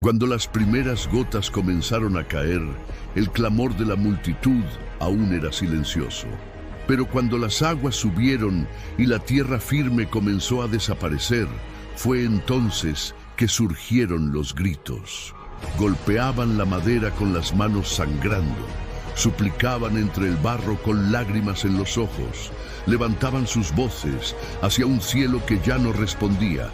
Cuando las primeras gotas comenzaron a caer, el clamor de la multitud aún era silencioso. Pero cuando las aguas subieron y la tierra firme comenzó a desaparecer, fue entonces que surgieron los gritos. Golpeaban la madera con las manos sangrando, suplicaban entre el barro con lágrimas en los ojos, levantaban sus voces hacia un cielo que ya no respondía.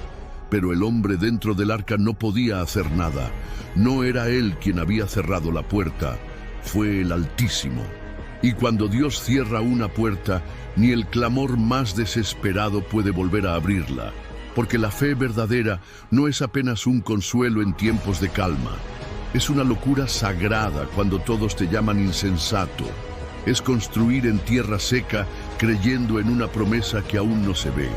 Pero el hombre dentro del arca no podía hacer nada. No era él quien había cerrado la puerta, fue el Altísimo. Y cuando Dios cierra una puerta, ni el clamor más desesperado puede volver a abrirla, porque la fe verdadera no es apenas un consuelo en tiempos de calma. Es una locura sagrada cuando todos te llaman insensato. Es construir en tierra seca creyendo en una promesa que aún no se ve.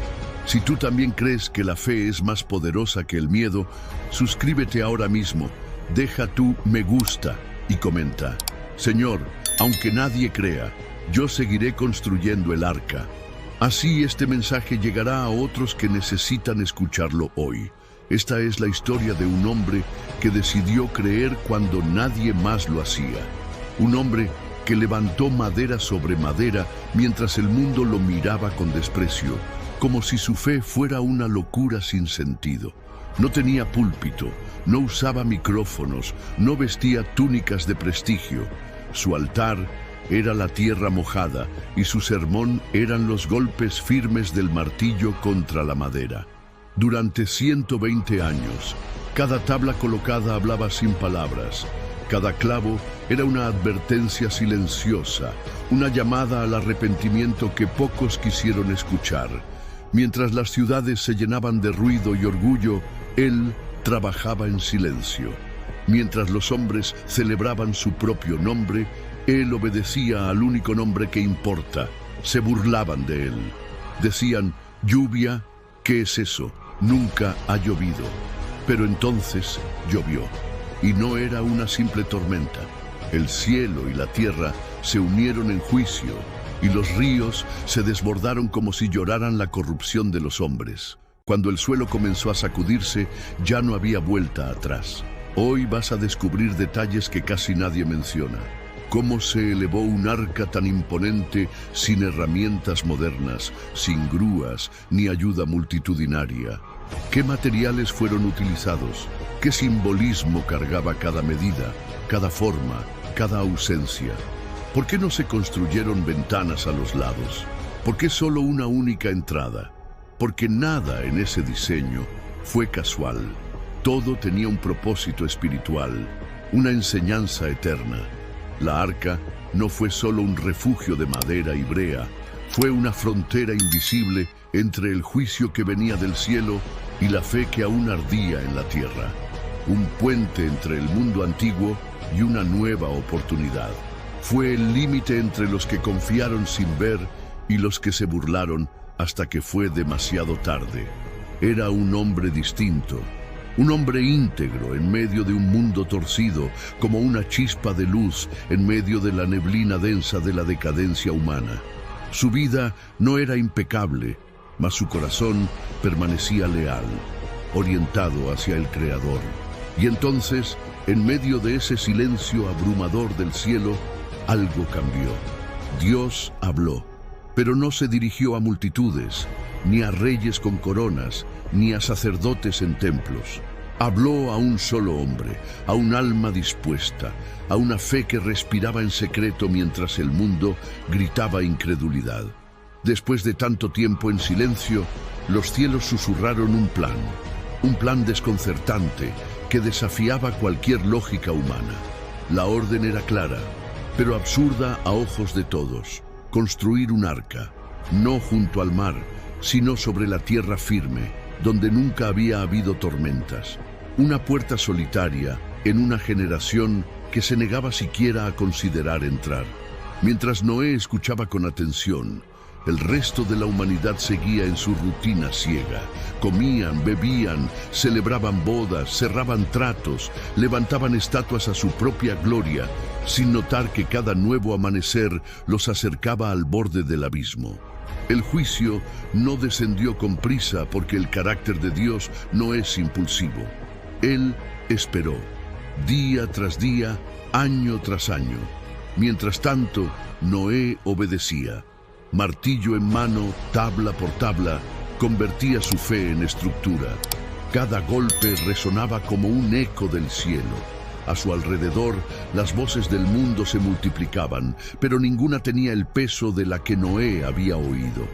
Si tú también crees que la fe es más poderosa que el miedo, suscríbete ahora mismo, deja tu me gusta y comenta: Señor, aunque nadie crea, yo seguiré construyendo el arca. Así este mensaje llegará a otros que necesitan escucharlo hoy. Esta es la historia de un hombre que decidió creer cuando nadie más lo hacía. Un hombre que levantó madera sobre madera mientras el mundo lo miraba con desprecio, como si su fe fuera una locura sin sentido. No tenía púlpito, no usaba micrófonos, no vestía túnicas de prestigio. Su altar era la tierra mojada y su sermón eran los golpes firmes del martillo contra la madera. Durante 120 años, cada tabla colocada hablaba sin palabras. Cada clavo era una advertencia silenciosa, una llamada al arrepentimiento que pocos quisieron escuchar. Mientras las ciudades se llenaban de ruido y orgullo, él trabajaba en silencio. Mientras los hombres celebraban su propio nombre, él obedecía al único nombre que importa. Se burlaban de él. Decían: lluvia, ¿qué es eso? Nunca ha llovido. Pero entonces llovió. Y no era una simple tormenta. El cielo y la tierra se unieron en juicio, y los ríos se desbordaron como si lloraran la corrupción de los hombres. Cuando el suelo comenzó a sacudirse, ya no había vuelta atrás. Hoy vas a descubrir detalles que casi nadie menciona. Cómo se elevó un arca tan imponente sin herramientas modernas, sin grúas ni ayuda multitudinaria. ¿Qué materiales fueron utilizados? ¿Qué simbolismo cargaba cada medida, cada forma, cada ausencia? ¿Por qué no se construyeron ventanas a los lados? ¿Por qué solo una única entrada? Porque nada en ese diseño fue casual. Todo tenía un propósito espiritual, una enseñanza eterna. La arca no fue solo un refugio de madera y brea, fue una frontera invisible entre el juicio que venía del cielo y la fe que aún ardía en la tierra. Un puente entre el mundo antiguo y una nueva oportunidad. Fue el límite entre los que confiaron sin ver y los que se burlaron hasta que fue demasiado tarde. Era un hombre distinto, un hombre íntegro en medio de un mundo torcido, como una chispa de luz en medio de la neblina densa de la decadencia humana. Su vida no era impecable, mas su corazón permanecía leal, orientado hacia el Creador. Y entonces, en medio de ese silencio abrumador del cielo, algo cambió. Dios habló, pero no se dirigió a multitudes, ni a reyes con coronas, ni a sacerdotes en templos. Habló a un solo hombre, a un alma dispuesta, a una fe que respiraba en secreto mientras el mundo gritaba incredulidad. Después de tanto tiempo en silencio, los cielos susurraron un plan desconcertante que desafiaba cualquier lógica humana. La orden era clara, pero absurda a ojos de todos: construir un arca, no junto al mar, sino sobre la tierra firme, donde nunca había habido tormentas. Una puerta solitaria en una generación que se negaba siquiera a considerar entrar. Mientras Noé escuchaba con atención, el resto de la humanidad seguía en su rutina ciega. Comían, bebían, celebraban bodas, cerraban tratos, levantaban estatuas a su propia gloria, sin notar que cada nuevo amanecer los acercaba al borde del abismo. El juicio no descendió con prisa porque el carácter de Dios no es impulsivo. Él esperó, día tras día, año tras año. Mientras tanto, Noé obedecía. Martillo en mano, tabla por tabla, convertía su fe en estructura. Cada golpe resonaba como un eco del cielo. A su alrededor, las voces del mundo se multiplicaban, pero ninguna tenía el peso de la que Noé había oído.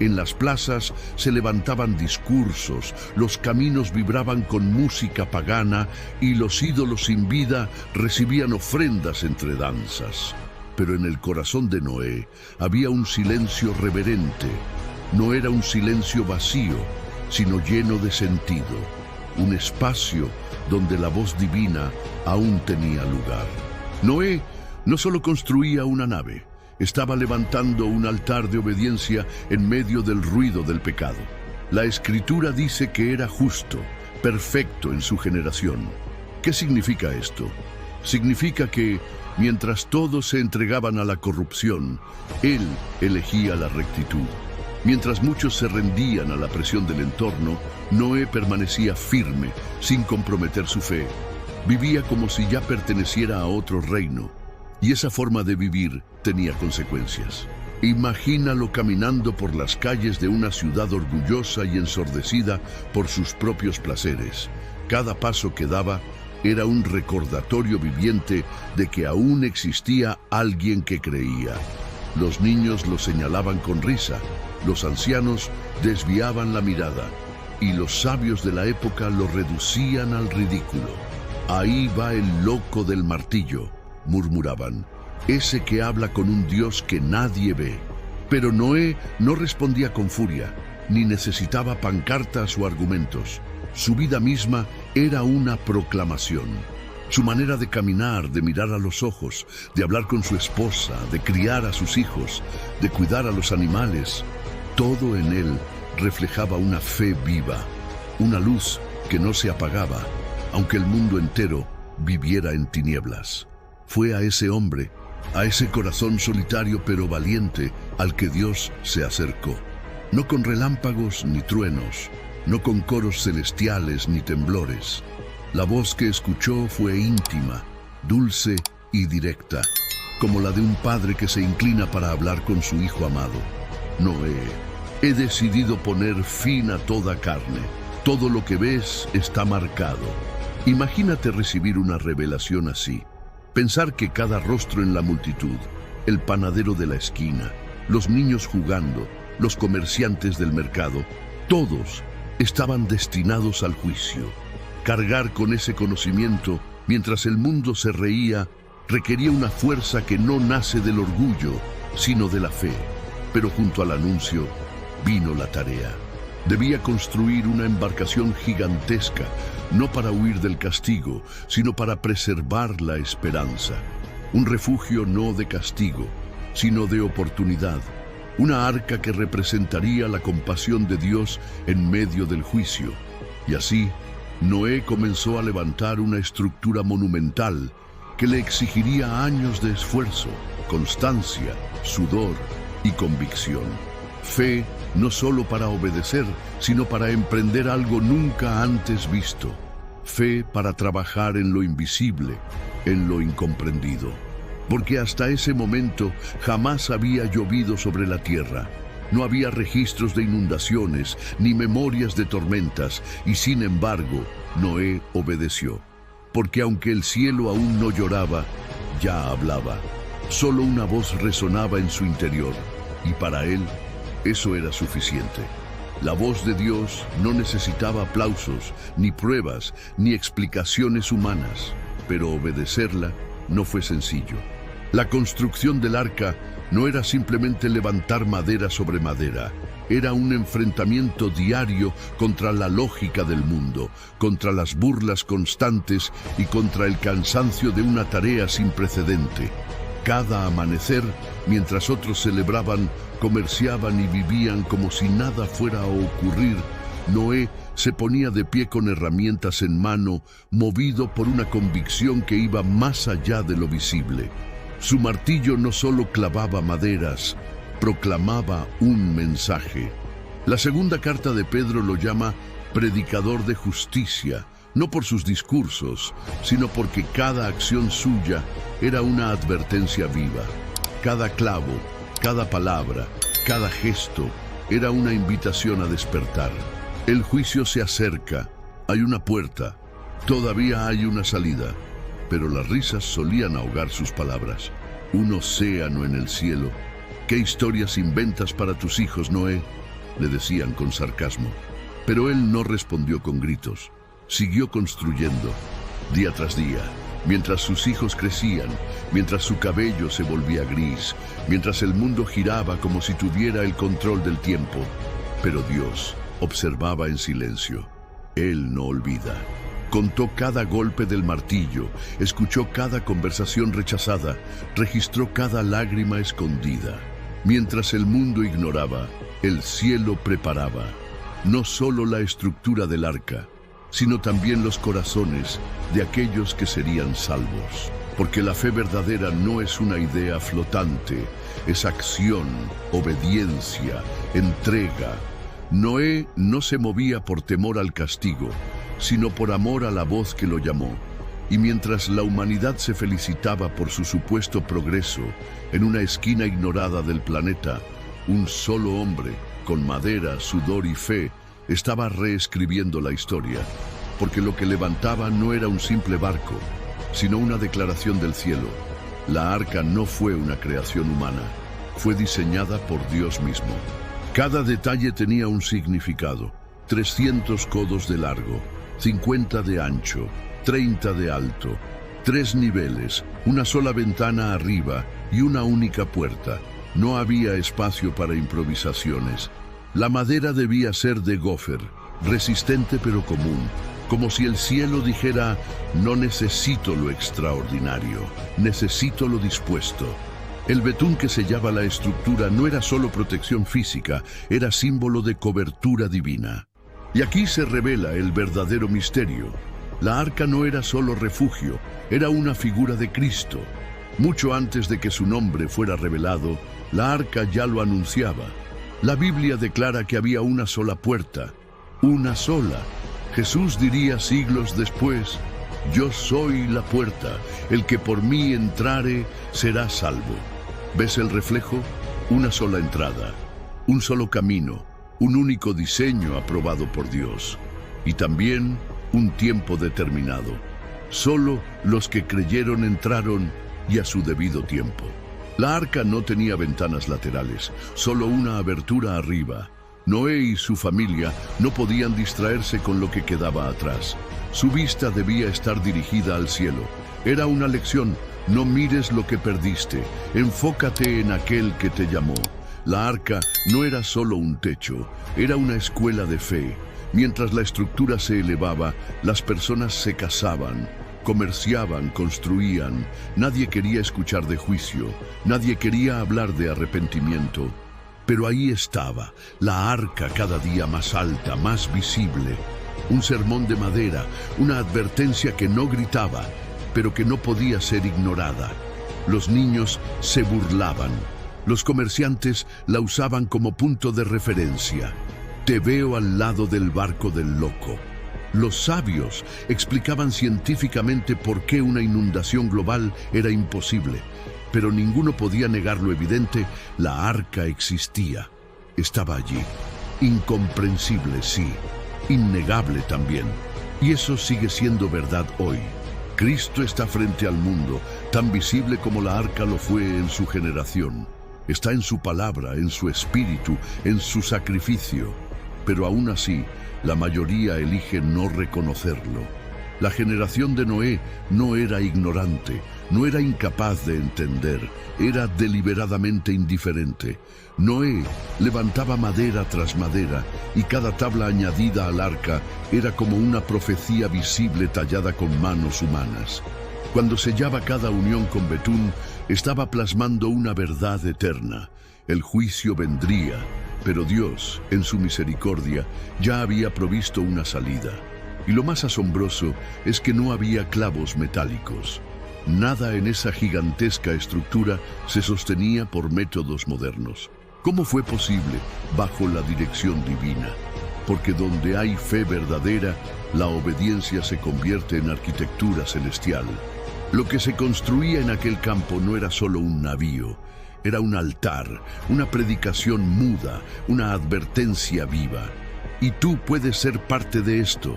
En las plazas se levantaban discursos, los caminos vibraban con música pagana y los ídolos sin vida recibían ofrendas entre danzas. Pero en el corazón de Noé había un silencio reverente. No era un silencio vacío, sino lleno de sentido. Un espacio donde la voz divina aún tenía lugar. Noé no solo construía una nave, estaba levantando un altar de obediencia en medio del ruido del pecado. La Escritura dice que era justo, perfecto en su generación. ¿Qué significa esto? Significa que, mientras todos se entregaban a la corrupción, él elegía la rectitud. Mientras muchos se rendían a la presión del entorno, Noé permanecía firme, sin comprometer su fe. Vivía como si ya perteneciera a otro reino, y esa forma de vivir tenía consecuencias. Imagínalo caminando por las calles de una ciudad orgullosa y ensordecida por sus propios placeres. Cada paso que daba era un recordatorio viviente de que aún existía alguien que creía. Los niños lo señalaban con risa, los ancianos desviaban la mirada y los sabios de la época lo reducían al ridículo. Ahí va el loco del martillo, murmuraban, ese que habla con un Dios que nadie ve. Pero Noé no respondía con furia, ni necesitaba pancartas o argumentos. Su vida misma era una proclamación. Su manera de caminar, de mirar a los ojos, de hablar con su esposa, de criar a sus hijos, de cuidar a los animales, todo en él reflejaba una fe viva, una luz que no se apagaba, aunque el mundo entero viviera en tinieblas. Fue a ese hombre, a ese corazón solitario pero valiente, al que Dios se acercó. No con relámpagos ni truenos, no con coros celestiales ni temblores. La voz que escuchó fue íntima, dulce y directa, como la de un padre que se inclina para hablar con su hijo amado. Noé, he decidido poner fin a toda carne. Todo lo que ves está marcado. Imagínate recibir una revelación así. Pensar que cada rostro en la multitud, el panadero de la esquina, los niños jugando, los comerciantes del mercado, todos estaban destinados al juicio. Cargar con ese conocimiento mientras el mundo se reía requería una fuerza que no nace del orgullo, sino de la fe. Pero junto al anuncio vino la tarea. Debía construir una embarcación gigantesca, no para huir del castigo, sino para preservar la esperanza. Un refugio no de castigo, sino de oportunidad. Una arca que representaría la compasión de Dios en medio del juicio. Y así, Noé comenzó a levantar una estructura monumental que le exigiría años de esfuerzo, constancia, sudor y convicción. Fe no solo para obedecer, sino para emprender algo nunca antes visto. Fe para trabajar en lo invisible, en lo incomprendido. Porque hasta ese momento jamás había llovido sobre la tierra. No había registros de inundaciones, ni memorias de tormentas, y sin embargo, Noé obedeció. Porque aunque el cielo aún no lloraba, ya hablaba. Solo una voz resonaba en su interior, y para él, eso era suficiente. La voz de Dios no necesitaba aplausos, ni pruebas, ni explicaciones humanas, pero obedecerla no fue sencillo. La construcción del arca no era simplemente levantar madera sobre madera, era un enfrentamiento diario contra la lógica del mundo, contra las burlas constantes y contra el cansancio de una tarea sin precedente. Cada amanecer, mientras otros celebraban, comerciaban y vivían como si nada fuera a ocurrir, Noé se ponía de pie con herramientas en mano, movido por una convicción que iba más allá de lo visible. Su martillo no solo clavaba maderas, proclamaba un mensaje. La segunda carta de Pedro lo llama predicador de justicia, no por sus discursos, sino porque cada acción suya era una advertencia viva. Cada clavo, cada palabra, cada gesto era una invitación a despertar. El juicio se acerca, hay una puerta, todavía hay una salida, pero las risas solían ahogar sus palabras. Un océano en el cielo. ¿Qué historias inventas para tus hijos, Noé?, le decían con sarcasmo. Pero él no respondió con gritos. Siguió construyendo, día tras día, mientras sus hijos crecían, mientras su cabello se volvía gris, mientras el mundo giraba como si tuviera el control del tiempo. Pero Dios observaba en silencio. Él no olvida. Contó cada golpe del martillo, escuchó cada conversación rechazada, registró cada lágrima escondida. Mientras el mundo ignoraba, el cielo preparaba no solo la estructura del arca, sino también los corazones de aquellos que serían salvos. Porque la fe verdadera no es una idea flotante, es acción, obediencia, entrega. Noé no se movía por temor al castigo, sino por amor a la voz que lo llamó. Y mientras la humanidad se felicitaba por su supuesto progreso, en una esquina ignorada del planeta, un solo hombre, con madera, sudor y fe, estaba reescribiendo la historia, porque lo que levantaba no era un simple barco, sino una declaración del cielo. La arca no fue una creación humana, fue diseñada por Dios mismo. Cada detalle tenía un significado: 300 codos de largo, 50 de ancho, 30 de alto, 3 niveles, una sola ventana arriba y una única puerta. No había espacio para improvisaciones. La madera debía ser de gofer, resistente pero común, como si el cielo dijera: no necesito lo extraordinario, necesito lo dispuesto. El betún que sellaba la estructura no era solo protección física, era símbolo de cobertura divina. Y aquí se revela el verdadero misterio. La arca no era solo refugio, era una figura de Cristo. Mucho antes de que su nombre fuera revelado, la arca ya lo anunciaba. La Biblia declara que había una sola puerta, una sola. Jesús diría siglos después: yo soy la puerta, el que por mí entrare será salvo. ¿Ves el reflejo? Una sola entrada, un solo camino, un único diseño aprobado por Dios. Y también un tiempo determinado. Solo los que creyeron entraron, y a su debido tiempo. La arca no tenía ventanas laterales, solo una abertura arriba. Noé y su familia no podían distraerse con lo que quedaba atrás. Su vista debía estar dirigida al cielo. Era una lección: no mires lo que perdiste, enfócate en aquel que te llamó. La arca no era solo un techo, era una escuela de fe. Mientras la estructura se elevaba, las personas se casaban, comerciaban, construían. Nadie quería escuchar de juicio, nadie quería hablar de arrepentimiento. Pero ahí estaba, la arca cada día más alta, más visible. Un sermón de madera, una advertencia que no gritaba, pero que no podía ser ignorada. Los niños se burlaban. Los comerciantes la usaban como punto de referencia. Te veo al lado del barco del loco. Los sabios explicaban científicamente por qué una inundación global era imposible, pero ninguno podía negar lo evidente: la arca existía. Estaba allí. Incomprensible, sí. Innegable también. Y eso sigue siendo verdad hoy. Cristo está frente al mundo, tan visible como la arca lo fue en su generación. Está en su palabra, en su espíritu, en su sacrificio. Pero aún así, la mayoría elige no reconocerlo. La generación de Noé no era ignorante, no era incapaz de entender, era deliberadamente indiferente. Noé levantaba madera tras madera, y cada tabla añadida al arca era como una profecía visible tallada con manos humanas. Cuando sellaba cada unión con betún, estaba plasmando una verdad eterna. El juicio vendría, pero Dios, en su misericordia, ya había provisto una salida. Y lo más asombroso es que no había clavos metálicos. Nada en esa gigantesca estructura se sostenía por métodos modernos. ¿Cómo fue posible bajo la dirección divina? porque donde hay fe verdadera, la obediencia se convierte en arquitectura celestial. Lo que se construía en aquel campo no era solo un navío, era un altar, una predicación muda, una advertencia viva. Y tú puedes ser parte de esto.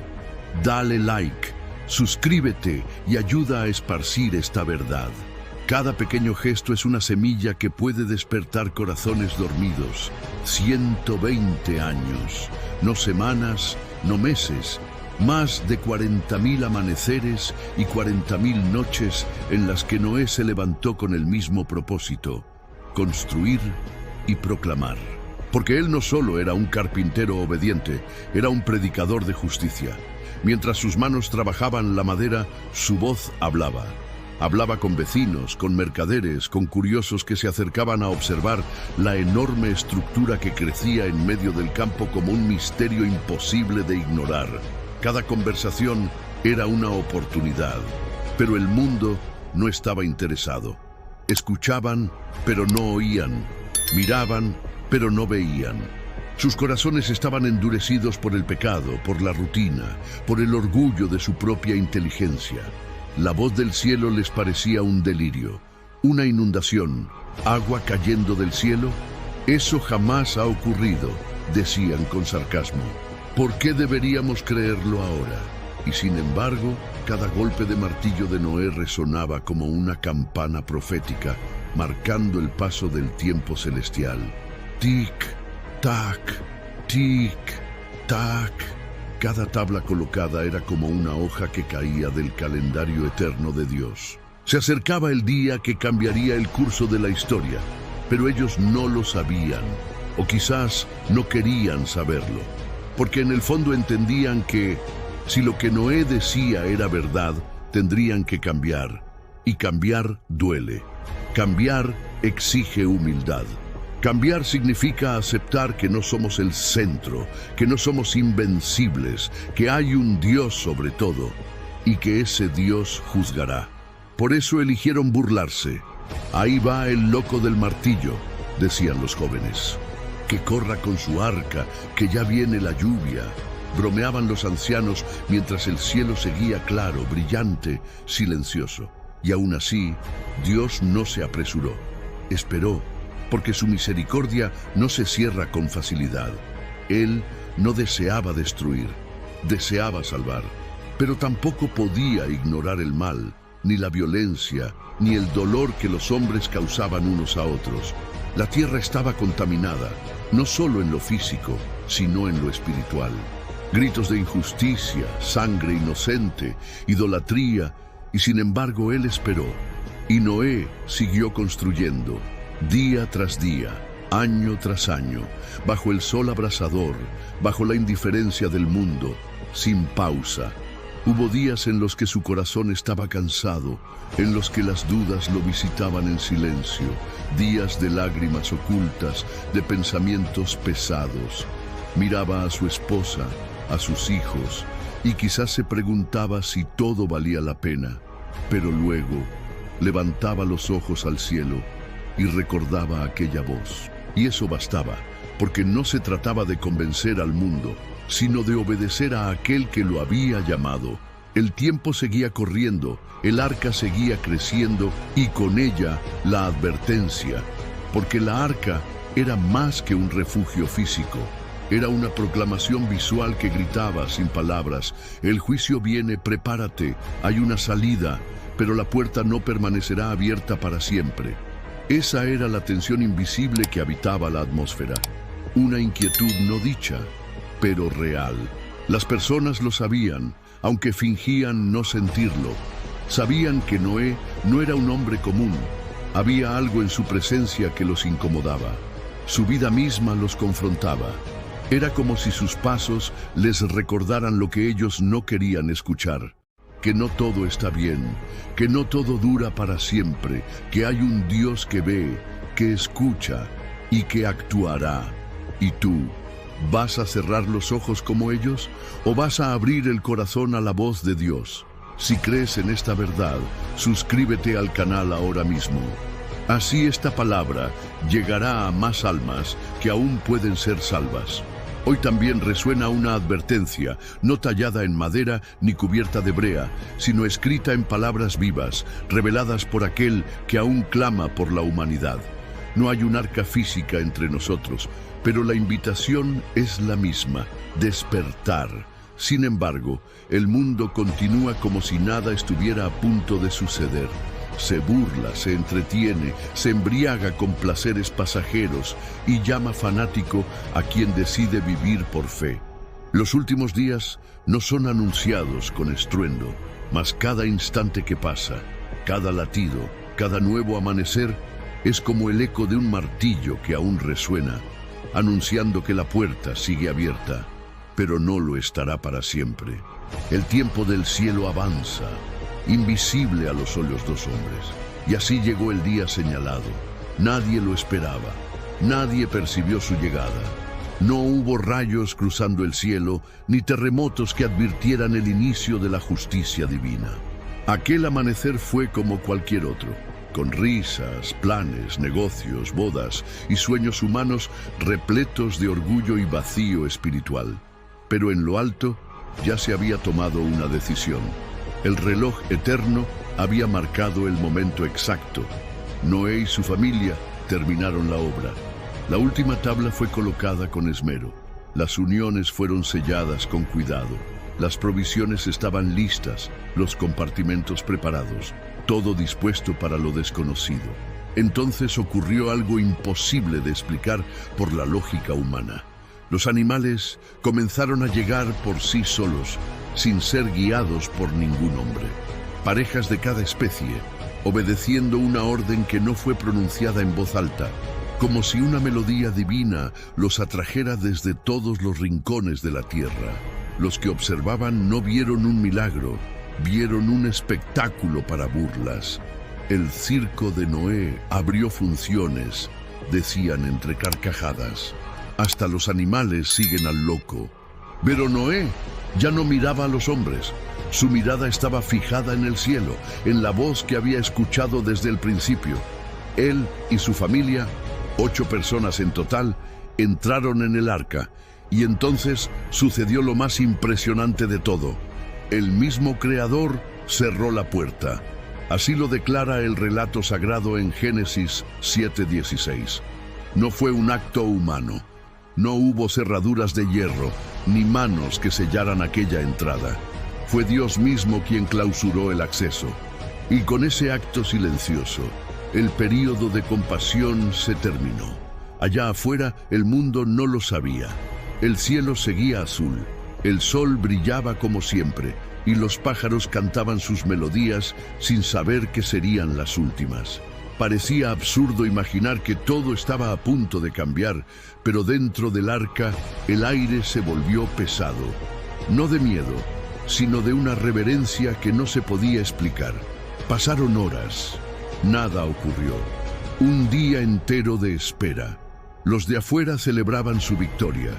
Dale like, suscríbete y ayuda a esparcir esta verdad. Cada pequeño gesto es una semilla que puede despertar corazones dormidos. 120 años, no semanas, no meses. Más de 40.000 amaneceres y 40.000 noches en las que Noé se levantó con el mismo propósito: construir y proclamar. Porque él no solo era un carpintero obediente, era un predicador de justicia. Mientras sus manos trabajaban la madera, su voz hablaba. Hablaba con vecinos, con mercaderes, con curiosos que se acercaban a observar la enorme estructura que crecía en medio del campo como un misterio imposible de ignorar. Cada conversación era una oportunidad, pero el mundo no estaba interesado. Escuchaban, pero no oían. Miraban, pero no veían. Sus corazones estaban endurecidos por el pecado, por la rutina, por el orgullo de su propia inteligencia. La voz del cielo les parecía un delirio, una inundación, agua cayendo del cielo. Eso jamás ha ocurrido, decían con sarcasmo. ¿Por qué deberíamos creerlo ahora? Y sin embargo, cada golpe de martillo de Noé resonaba como una campana profética, marcando el paso del tiempo celestial. Tic, tac, tic, tac. Cada tabla colocada era como una hoja que caía del calendario eterno de Dios. Se acercaba el día que cambiaría el curso de la historia, pero ellos no lo sabían, o quizás no querían saberlo, porque en el fondo entendían que, si lo que Noé decía era verdad, tendrían que cambiar, y cambiar duele. Cambiar exige humildad. Cambiar significa aceptar que no somos el centro, que no somos invencibles, que hay un Dios sobre todo, y que ese Dios juzgará. Por eso eligieron burlarse. Ahí va el loco del martillo, decían los jóvenes. Que corra con su arca, que ya viene la lluvia. Bromeaban los ancianos mientras el cielo seguía claro, brillante, silencioso. Y aún así, Dios no se apresuró. Esperó, porque su misericordia no se cierra con facilidad. Él no deseaba destruir, deseaba salvar, pero tampoco podía ignorar el mal, ni la violencia, ni el dolor que los hombres causaban unos a otros. La tierra estaba contaminada, no solo en lo físico, sino en lo espiritual. Gritos de injusticia, sangre inocente, idolatría, y sin embargo él esperó. Y Noé siguió construyendo, día tras día, año tras año, bajo el sol abrasador, bajo la indiferencia del mundo, sin pausa. Hubo días en los que su corazón estaba cansado, en los que las dudas lo visitaban en silencio, días de lágrimas ocultas, de pensamientos pesados. Miraba a su esposa, a sus hijos, y quizás se preguntaba si todo valía la pena, pero luego levantaba los ojos al cielo y recordaba aquella voz. Y eso bastaba, porque no se trataba de convencer al mundo, sino de obedecer a aquel que lo había llamado. El tiempo seguía corriendo, el arca seguía creciendo y con ella la advertencia, porque la arca era más que un refugio físico. Era una proclamación visual que gritaba sin palabras: el juicio viene, prepárate, hay una salida, pero la puerta no permanecerá abierta para siempre. Esa era la tensión invisible que habitaba la atmósfera, una inquietud no dicha, pero real. Las personas lo sabían, aunque fingían no sentirlo. Sabían que Noé no era un hombre común. Había algo en su presencia que los incomodaba. Su vida misma los confrontaba. Era como si sus pasos les recordaran lo que ellos no querían escuchar. Que no todo está bien, que no todo dura para siempre, que hay un Dios que ve, que escucha y que actuará. ¿Y tú, vas a cerrar los ojos como ellos o vas a abrir el corazón a la voz de Dios? Si crees en esta verdad, suscríbete al canal ahora mismo. Así esta palabra llegará a más almas que aún pueden ser salvas. Hoy también resuena una advertencia, no tallada en madera ni cubierta de brea, sino escrita en palabras vivas, reveladas por aquel que aún clama por la humanidad. No hay un arca física entre nosotros, pero la invitación es la misma: despertar. Sin embargo, el mundo continúa como si nada estuviera a punto de suceder. Se burla, se entretiene, se embriaga con placeres pasajeros y llama fanático a quien decide vivir por fe. Los últimos días no son anunciados con estruendo, mas cada instante que pasa, cada latido, cada nuevo amanecer, es como el eco de un martillo que aún resuena, anunciando que la puerta sigue abierta, pero no lo estará para siempre. El tiempo del cielo avanza, invisible a los ojos de los hombres. Y así llegó el día señalado. Nadie lo esperaba. Nadie percibió su llegada. No hubo rayos cruzando el cielo, ni terremotos que advirtieran el inicio de la justicia divina. Aquel amanecer fue como cualquier otro, con risas, planes, negocios, bodas y sueños humanos repletos de orgullo y vacío espiritual. Pero en lo alto ya se había tomado una decisión. El reloj eterno había marcado el momento exacto. Noé y su familia terminaron la obra. La última tabla fue colocada con esmero. Las uniones fueron selladas con cuidado. Las provisiones estaban listas, los compartimentos preparados, todo dispuesto para lo desconocido. Entonces ocurrió algo imposible de explicar por la lógica humana. Los animales comenzaron a llegar por sí solos, sin ser guiados por ningún hombre. Parejas de cada especie, obedeciendo una orden que no fue pronunciada en voz alta, como si una melodía divina los atrajera desde todos los rincones de la tierra. Los que observaban no vieron un milagro, vieron un espectáculo para burlas. El circo de Noé abrió funciones, decían entre carcajadas. Hasta los animales siguen al loco. Pero Noé ya no miraba a los hombres. Su mirada estaba fijada en el cielo, en la voz que había escuchado desde el principio. Él y su familia, 8 personas en total, entraron en el arca, y entonces sucedió lo más impresionante de todo. El mismo Creador cerró la puerta. Así lo declara el relato sagrado en Génesis 7:16. No fue un acto humano. No hubo cerraduras de hierro, ni manos que sellaran aquella entrada. Fue Dios mismo quien clausuró el acceso. Y con ese acto silencioso, el período de compasión se terminó. Allá afuera, el mundo no lo sabía. El cielo seguía azul, el sol brillaba como siempre, y los pájaros cantaban sus melodías sin saber que serían las últimas. Parecía absurdo imaginar que todo estaba a punto de cambiar, pero dentro del arca el aire se volvió pesado. No de miedo, sino de una reverencia que no se podía explicar. Pasaron horas. Nada ocurrió. Un día entero de espera. Los de afuera celebraban su victoria.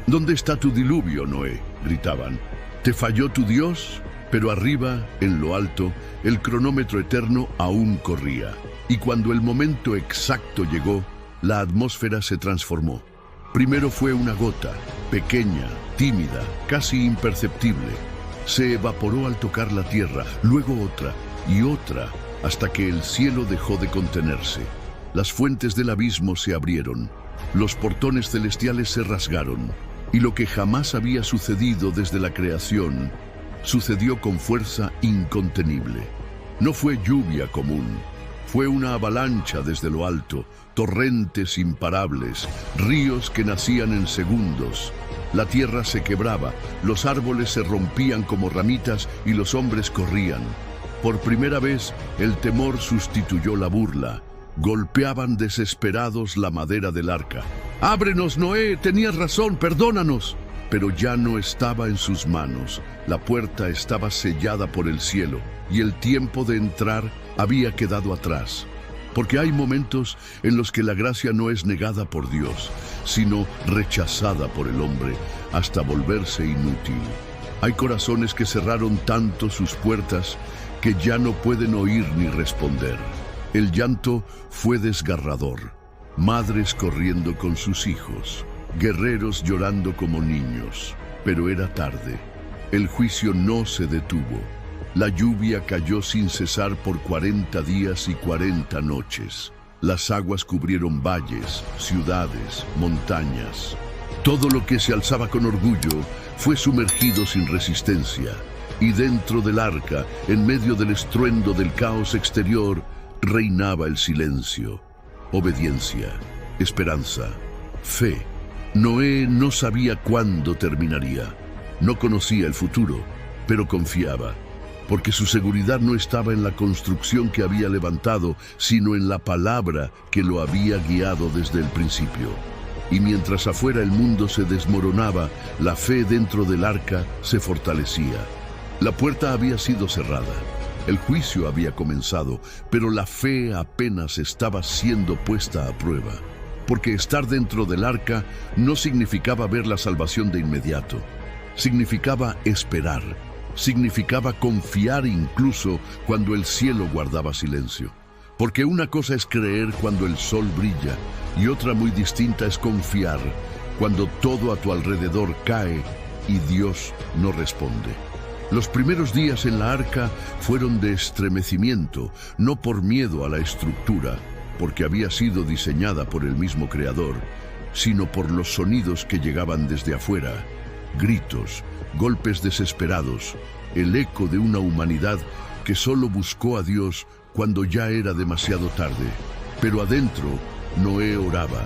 ¿Dónde está tu diluvio, Noé?, gritaban. ¿Te falló tu Dios? Pero arriba, en lo alto, el cronómetro eterno aún corría. Y cuando el momento exacto llegó, la atmósfera se transformó. Primero fue una gota, pequeña, tímida, casi imperceptible. Se evaporó al tocar la tierra, luego otra y otra, hasta que el cielo dejó de contenerse. Las fuentes del abismo se abrieron, los portones celestiales se rasgaron, y lo que jamás había sucedido desde la creación, sucedió con fuerza incontenible. No fue lluvia común. Fue una avalancha desde lo alto, torrentes imparables, ríos que nacían en segundos. La tierra se quebraba, los árboles se rompían como ramitas y los hombres corrían. Por primera vez, el temor sustituyó la burla. Golpeaban desesperados la madera del arca. «¡Ábrenos, Noé! ¡Tenías razón! ¡Perdónanos!». Pero ya no estaba en sus manos. La puerta estaba sellada por el cielo y el tiempo de entrar había quedado atrás. Porque hay momentos en los que la gracia no es negada por Dios, sino rechazada por el hombre hasta volverse inútil. Hay corazones que cerraron tanto sus puertas que ya no pueden oír ni responder. El llanto fue desgarrador. Madres corriendo con sus hijos, guerreros llorando como niños. Pero era tarde. El juicio no se detuvo. La lluvia cayó sin cesar por 40 días y 40 noches. Las aguas cubrieron valles, ciudades, montañas. Todo lo que se alzaba con orgullo fue sumergido sin resistencia. Y dentro del arca, en medio del estruendo del caos exterior, reinaba el silencio, obediencia, esperanza, fe. Noé no sabía cuándo terminaría. No conocía el futuro, pero confiaba, porque su seguridad no estaba en la construcción que había levantado, sino en la palabra que lo había guiado desde el principio. Y mientras afuera el mundo se desmoronaba, la fe dentro del arca se fortalecía. La puerta había sido cerrada, el juicio había comenzado, pero la fe apenas estaba siendo puesta a prueba. Porque estar dentro del arca no significaba ver la salvación de inmediato. Significaba esperar. Significaba confiar incluso cuando el cielo guardaba silencio. Porque una cosa es creer cuando el sol brilla y otra muy distinta es confiar cuando todo a tu alrededor cae y Dios no responde. Los primeros días en la arca fueron de estremecimiento, no por miedo a la estructura, porque había sido diseñada por el mismo Creador, sino por los sonidos que llegaban desde afuera, gritos, golpes desesperados, el eco de una humanidad que solo buscó a Dios cuando ya era demasiado tarde. Pero adentro, Noé oraba,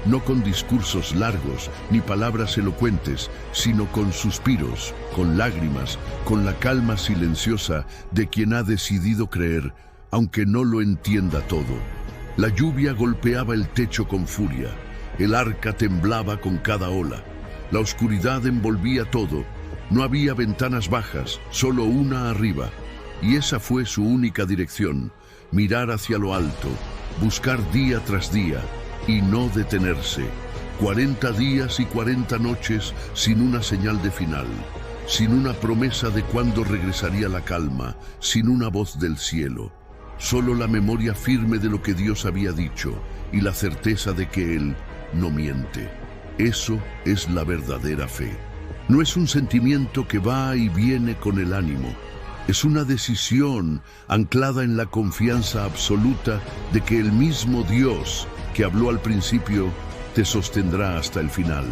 no con discursos largos ni palabras elocuentes, sino con suspiros, con lágrimas, con la calma silenciosa de quien ha decidido creer, aunque no lo entienda todo. La lluvia golpeaba el techo con furia, el arca temblaba con cada ola, la oscuridad envolvía todo, no había ventanas bajas, solo una arriba, y esa fue su única dirección, mirar hacia lo alto, buscar día tras día, y no detenerse. 40 días y 40 noches sin una señal de final, sin una promesa de cuándo regresaría la calma, sin una voz del cielo. Solo la memoria firme de lo que Dios había dicho y la certeza de que Él no miente. Eso es la verdadera fe. No es un sentimiento que va y viene con el ánimo. Es una decisión anclada en la confianza absoluta de que el mismo Dios que habló al principio te sostendrá hasta el final.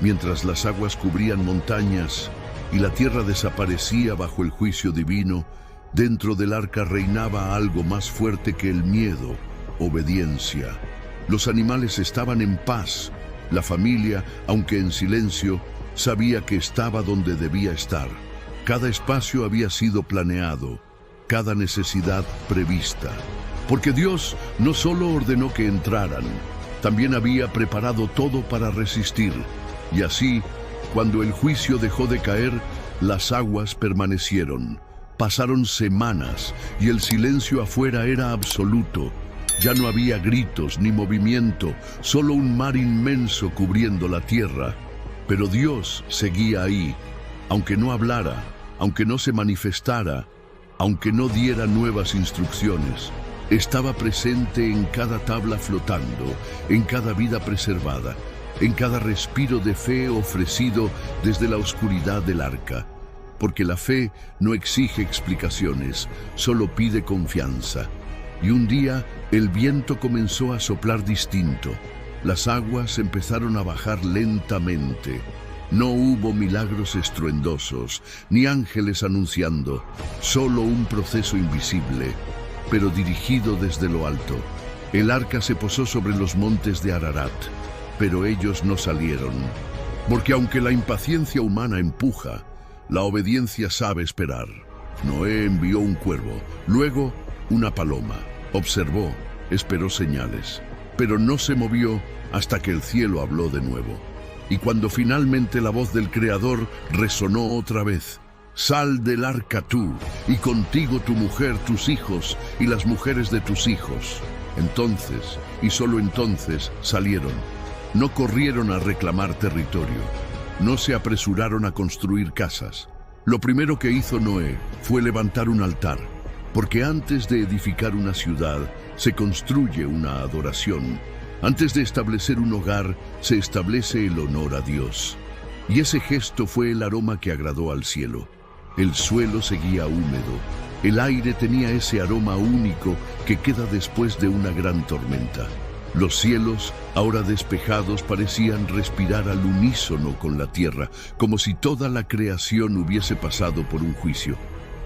Mientras las aguas cubrían montañas y la tierra desaparecía bajo el juicio divino, dentro del arca reinaba algo más fuerte que el miedo: obediencia. Los animales estaban en paz. La familia, aunque en silencio, sabía que estaba donde debía estar. Cada espacio había sido planeado, cada necesidad prevista. Porque Dios no solo ordenó que entraran, también había preparado todo para resistir. Y así, cuando el juicio dejó de caer, las aguas permanecieron. Pasaron semanas y el silencio afuera era absoluto. Ya no había gritos ni movimiento, solo un mar inmenso cubriendo la tierra. Pero Dios seguía ahí, aunque no hablara, aunque no se manifestara, aunque no diera nuevas instrucciones. Estaba presente en cada tabla flotando, en cada vida preservada, en cada respiro de fe ofrecido desde la oscuridad del arca. Porque la fe no exige explicaciones, solo pide confianza. Y un día el viento comenzó a soplar distinto. Las aguas empezaron a bajar lentamente. No hubo milagros estruendosos, ni ángeles anunciando, solo un proceso invisible, pero dirigido desde lo alto. El arca se posó sobre los montes de Ararat, pero ellos no salieron. Porque aunque la impaciencia humana empuja, la obediencia sabe esperar. Noé envió un cuervo, luego una paloma. Observó, esperó señales, pero no se movió hasta que el cielo habló de nuevo. Y cuando finalmente la voz del Creador resonó otra vez: «Sal del arca tú, y contigo tu mujer, tus hijos y las mujeres de tus hijos». Entonces, y solo entonces, salieron. No corrieron a reclamar territorio. No se apresuraron a construir casas. Lo primero que hizo Noé fue levantar un altar, porque antes de edificar una ciudad, se construye una adoración. Antes de establecer un hogar, se establece el honor a Dios. Y ese gesto fue el aroma que agradó al cielo. El suelo seguía húmedo. El aire tenía ese aroma único que queda después de una gran tormenta. Los cielos, ahora despejados, parecían respirar al unísono con la tierra, como si toda la creación hubiese pasado por un juicio,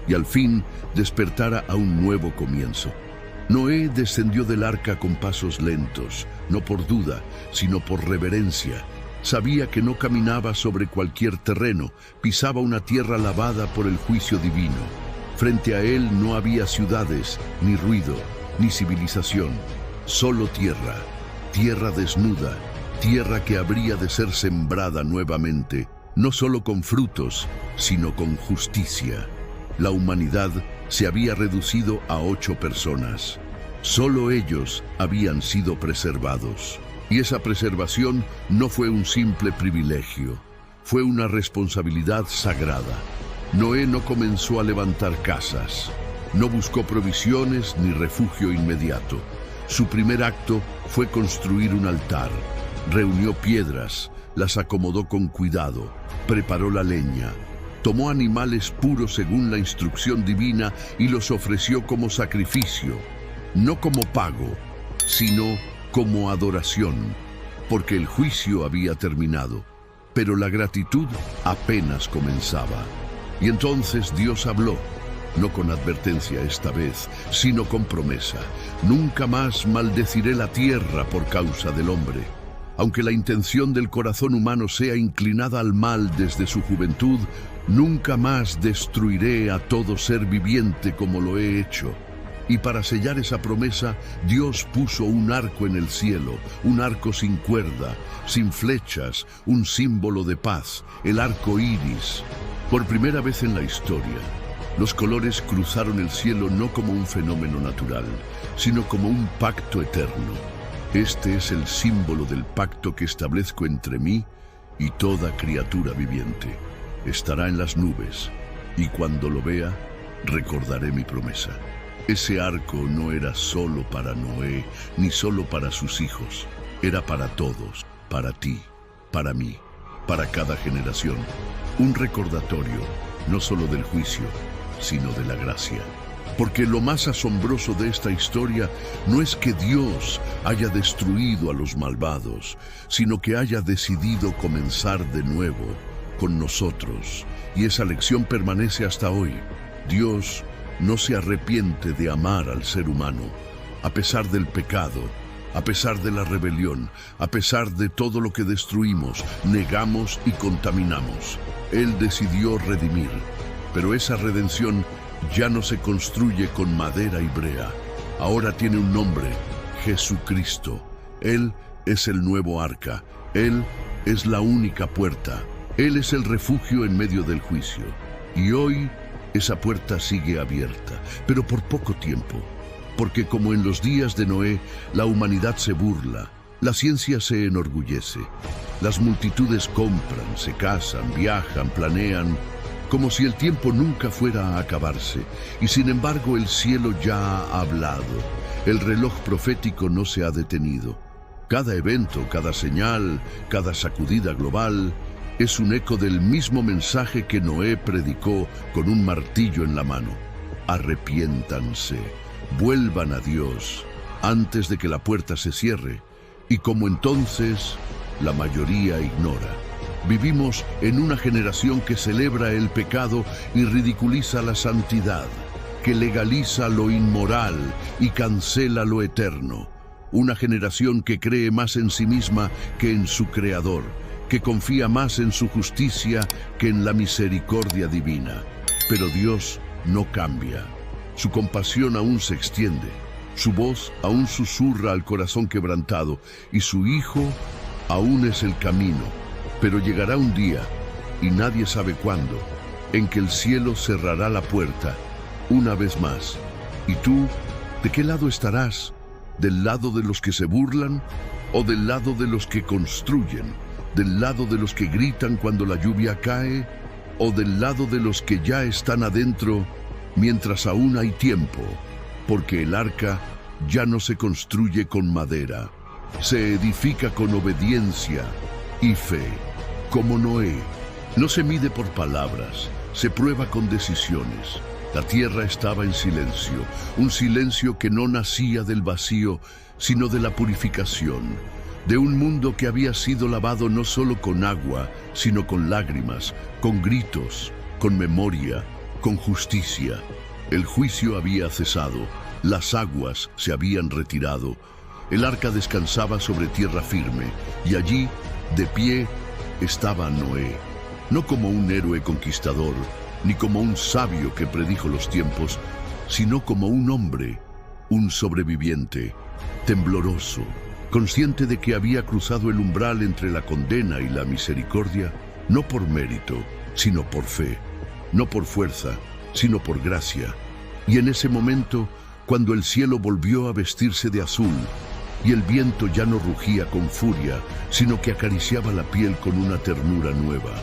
y al fin despertara a un nuevo comienzo. Noé descendió del arca con pasos lentos, no por duda, sino por reverencia. Sabía que no caminaba sobre cualquier terreno, pisaba una tierra lavada por el juicio divino. Frente a él no había ciudades, ni ruido, ni civilización. Solo tierra, tierra desnuda, tierra que habría de ser sembrada nuevamente, no solo con frutos, sino con justicia. La humanidad se había reducido a 8 personas. Solo ellos habían sido preservados. Y esa preservación no fue un simple privilegio, fue una responsabilidad sagrada. Noé no comenzó a levantar casas, no buscó provisiones ni refugio inmediato. Su primer acto fue construir un altar. Reunió piedras, las acomodó con cuidado, preparó la leña, tomó animales puros según la instrucción divina y los ofreció como sacrificio, no como pago, sino como adoración, porque el juicio había terminado, pero la gratitud apenas comenzaba. Y entonces Dios habló. No con advertencia esta vez, sino con promesa. Nunca más maldeciré la tierra por causa del hombre. Aunque la intención del corazón humano sea inclinada al mal desde su juventud, nunca más destruiré a todo ser viviente como lo he hecho. Y para sellar esa promesa, Dios puso un arco en el cielo, un arco sin cuerda, sin flechas, un símbolo de paz, el arco iris. Por primera vez en la historia, los colores cruzaron el cielo no como un fenómeno natural, sino como un pacto eterno. Este es el símbolo del pacto que establezco entre mí y toda criatura viviente. Estará en las nubes, y cuando lo vea, recordaré mi promesa. Ese arco no era solo para Noé, ni solo para sus hijos. Era para todos, para ti, para mí, para cada generación. Un recordatorio, no solo del juicio, sino de la gracia. Porque lo más asombroso de esta historia no es que Dios haya destruido a los malvados, sino que haya decidido comenzar de nuevo con nosotros. Y esa lección permanece hasta hoy. Dios no se arrepiente de amar al ser humano, a pesar del pecado, a pesar de la rebelión, a pesar de todo lo que destruimos, negamos y contaminamos. Él decidió redimir, pero esa redención ya no se construye con madera y brea. Ahora tiene un nombre, Jesucristo. Él es el nuevo arca. Él es la única puerta. Él es el refugio en medio del juicio. Y hoy esa puerta sigue abierta, pero por poco tiempo. Porque como en los días de Noé, la humanidad se burla, la ciencia se enorgullece. Las multitudes compran, se casan, viajan, planean, como si el tiempo nunca fuera a acabarse, y sin embargo el cielo ya ha hablado. El reloj profético no se ha detenido. Cada evento, cada señal, cada sacudida global es un eco del mismo mensaje que Noé predicó con un martillo en la mano. Arrepiéntanse, vuelvan a Dios antes de que la puerta se cierre, y como entonces la mayoría ignora. Vivimos en una generación que celebra el pecado y ridiculiza la santidad, que legaliza lo inmoral y cancela lo eterno. Una generación que cree más en sí misma que en su Creador, que confía más en su justicia que en la misericordia divina. Pero Dios no cambia. Su compasión aún se extiende, su voz aún susurra al corazón quebrantado, y su Hijo aún es el camino. Pero llegará un día, y nadie sabe cuándo, en que el cielo cerrará la puerta una vez más. ¿Y tú, de qué lado estarás? ¿Del lado de los que se burlan o del lado de los que construyen? ¿Del lado de los que gritan cuando la lluvia cae o del lado de los que ya están adentro mientras aún hay tiempo? Porque el arca ya no se construye con madera, se edifica con obediencia y fe. Como Noé, no se mide por palabras, se prueba con decisiones. La tierra estaba en silencio, un silencio que no nacía del vacío, sino de la purificación, de un mundo que había sido lavado no solo con agua, sino con lágrimas, con gritos, con memoria, con justicia. El juicio había cesado, las aguas se habían retirado, el arca descansaba sobre tierra firme, y allí, de pie, estaba Noé, no como un héroe conquistador, ni como un sabio que predijo los tiempos, sino como un hombre, un sobreviviente, tembloroso, consciente de que había cruzado el umbral entre la condena y la misericordia, no por mérito, sino por fe, no por fuerza, sino por gracia. Y en ese momento, cuando el cielo volvió a vestirse de azul, y el viento ya no rugía con furia, sino que acariciaba la piel con una ternura nueva,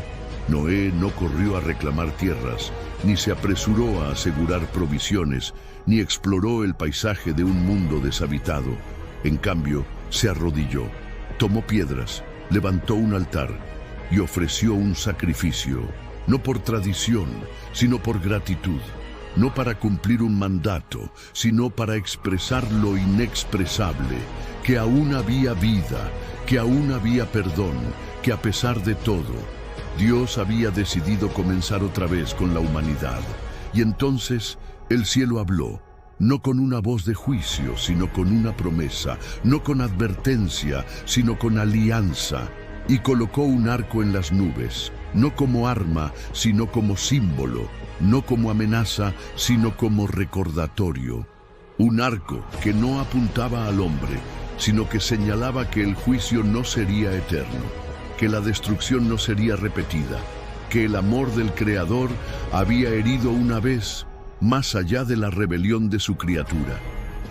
Noé no corrió a reclamar tierras, ni se apresuró a asegurar provisiones, ni exploró el paisaje de un mundo deshabitado. En cambio, se arrodilló, tomó piedras, levantó un altar y ofreció un sacrificio, no por tradición, sino por gratitud, no para cumplir un mandato, sino para expresar lo inexpresable, que aún había vida, que aún había perdón, que a pesar de todo, Dios había decidido comenzar otra vez con la humanidad. Y entonces el cielo habló, no con una voz de juicio, sino con una promesa, no con advertencia, sino con alianza, y colocó un arco en las nubes, no como arma, sino como símbolo, no como amenaza, sino como recordatorio. Un arco que no apuntaba al hombre, sino que señalaba que el juicio no sería eterno, que la destrucción no sería repetida, que el amor del Creador había herido una vez más allá de la rebelión de su criatura.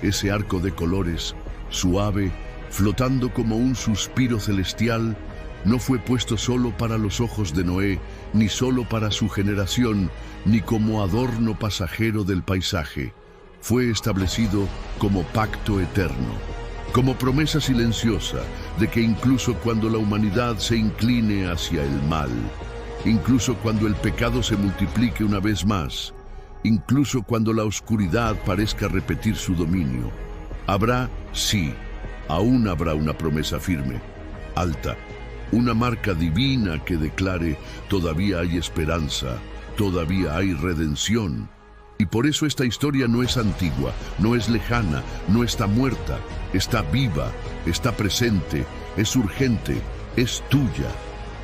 Ese arco de colores, suave, flotando como un suspiro celestial, no fue puesto solo para los ojos de Noé, ni solo para su generación, ni como adorno pasajero del paisaje. Fue establecido como pacto eterno, como promesa silenciosa de que incluso cuando la humanidad se incline hacia el mal, incluso cuando el pecado se multiplique una vez más, incluso cuando la oscuridad parezca repetir su dominio, aún habrá una promesa firme, alta, una marca divina que declare: todavía hay esperanza, todavía hay redención. Y por eso esta historia no es antigua, no es lejana, no está muerta, está viva, está presente, es urgente, es tuya.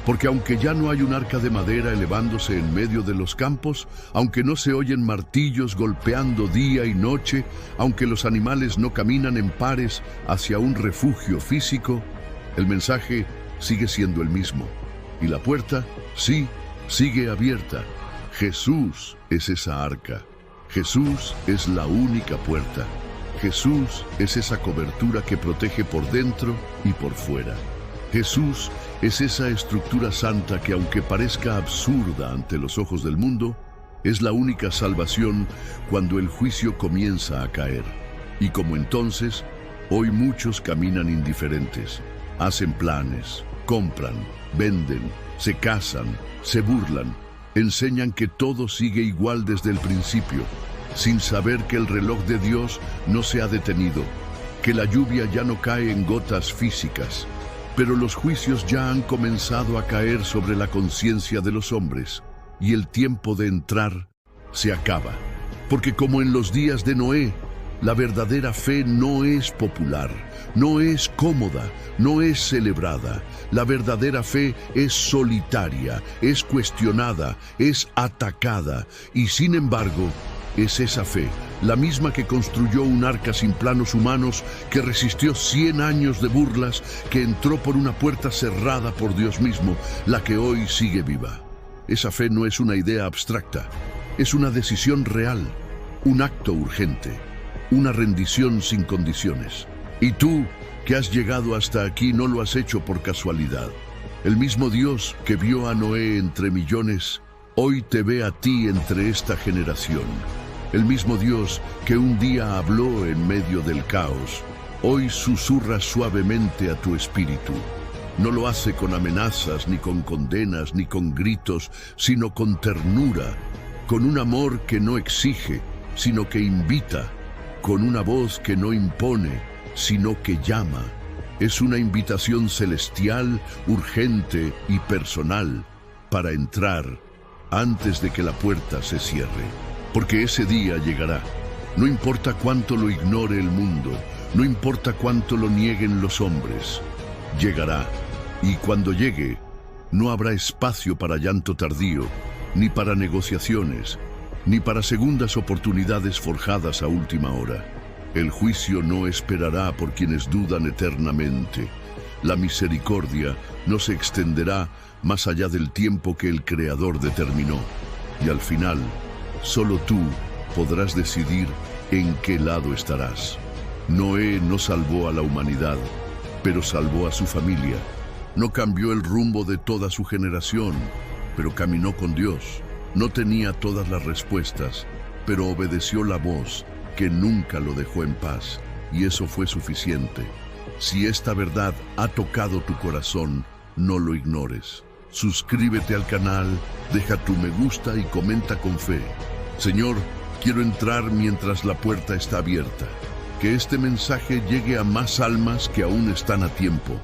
Porque aunque ya no hay un arca de madera elevándose en medio de los campos, aunque no se oyen martillos golpeando día y noche, aunque los animales no caminan en pares hacia un refugio físico, el mensaje sigue siendo el mismo. Y la puerta, sí, sigue abierta. Jesús es esa arca. Jesús es la única puerta. Jesús es esa cobertura que protege por dentro y por fuera. Jesús es esa estructura santa que, aunque parezca absurda ante los ojos del mundo, es la única salvación cuando el juicio comienza a caer. Y como entonces, hoy muchos caminan indiferentes, hacen planes, compran, venden, se casan, se burlan, enseñan que todo sigue igual desde el principio, sin saber que el reloj de Dios no se ha detenido, que la lluvia ya no cae en gotas físicas, pero los juicios ya han comenzado a caer sobre la conciencia de los hombres, y el tiempo de entrar se acaba. Porque como en los días de Noé, la verdadera fe no es popular, no es cómoda, no es celebrada. La verdadera fe es solitaria, es cuestionada, es atacada, y sin embargo, es esa fe, la misma que construyó un arca sin planos humanos, que resistió 100 años de burlas, que entró por una puerta cerrada por Dios mismo, la que hoy sigue viva. Esa fe no es una idea abstracta, es una decisión real, un acto urgente, una rendición sin condiciones. Y tú, que has llegado hasta aquí, no lo has hecho por casualidad. El mismo Dios que vio a Noé entre millones, hoy te ve a ti entre esta generación. El mismo Dios que un día habló en medio del caos, Hoy susurra suavemente a tu espíritu. No lo hace con amenazas, ni con condenas, ni con gritos, sino con ternura, con un amor que no exige, sino que invita, con una voz que no impone, sino que llama. Es una invitación celestial, urgente y personal para entrar antes de que la puerta se cierre. Porque ese día llegará. No importa cuánto lo ignore el mundo, no importa cuánto lo nieguen los hombres. Llegará, y cuando llegue, no habrá espacio para llanto tardío, ni para negociaciones, ni para segundas oportunidades forjadas a última hora. El juicio no esperará por quienes dudan eternamente. La misericordia no se extenderá más allá del tiempo que el Creador determinó. Y al final, solo tú podrás decidir en qué lado estarás. Noé no salvó a la humanidad, pero salvó a su familia. No cambió el rumbo de toda su generación, pero caminó con Dios. No tenía todas las respuestas, pero obedeció la voz que nunca lo dejó en paz, y eso fue suficiente. Si esta verdad ha tocado tu corazón, no lo ignores. Suscríbete al canal, deja tu me gusta y comenta con fe. Señor, quiero entrar mientras la puerta está abierta. Que este mensaje llegue a más almas que aún están a tiempo.